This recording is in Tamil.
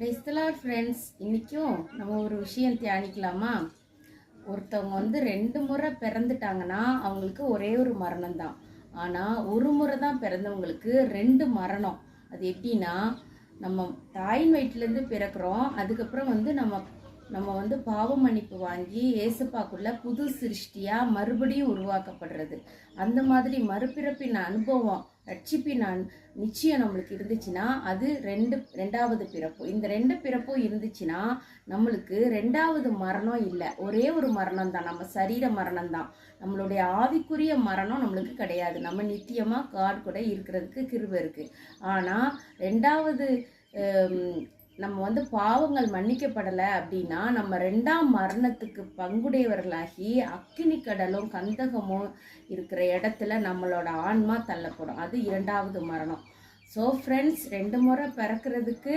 Praise the Lord friends. இன்றைக்கும் நம்ம ஒரு விஷயம் தியானிக்கலாமா? ஒருத்தவங்க வந்து 2 முறை பிறந்துட்டாங்கன்னா அவங்களுக்கு ஒரே ஒரு மரணம் தான். ஆனால் ஒரு முறை தான் பிறந்தவங்களுக்கு 2 மரணம். அது எப்படின்னா, நம்ம தாயின் வயிற்றுலேருந்து பிறக்கிறோம். அதுக்கப்புறம் வந்து நம்ம நம்ம வந்து பாவ மன்னிப்பு வாங்கி ஏசப்பாக்குள்ள புது சிருஷ்டியாக மறுபடியும் உருவாக்கப்படுறது. அந்த மாதிரி மறுபிறப்பின் அனுபவம், ரட்சிப்பின் நிச்சயம் நம்மளுக்கு இருந்துச்சுன்னா அது ரெண்டாவது பிறப்பு. இந்த 2 பிறப்பும் இருந்துச்சுன்னா நம்மளுக்கு 2வது மரணம் இல்லை, ஒரே ஒரு மரணம் தான், நம்ம சரீர மரணம் தான். நம்மளுடைய ஆவிக்குரிய மரணம் நம்மளுக்கு கிடையாது. நம்ம நித்தியமாக காட் கூட இருக்கிறதுக்கு கிருபை இருக்குது. ஆனால் 2வது நம்ம வந்து பாவங்கள் மன்னிக்கப்படலை அப்படின்னா நம்ம 2ஆம் மரணத்துக்கு பங்குடையவர்களாகி அக்கினி கடலும் கந்தகமும் இருக்கிற இடத்துல நம்மளோட ஆன்மா தள்ளப்படும். அது 2வது மரணம். ஸோ ஃப்ரெண்ட்ஸ், 2 முறை பிறக்கிறதுக்கு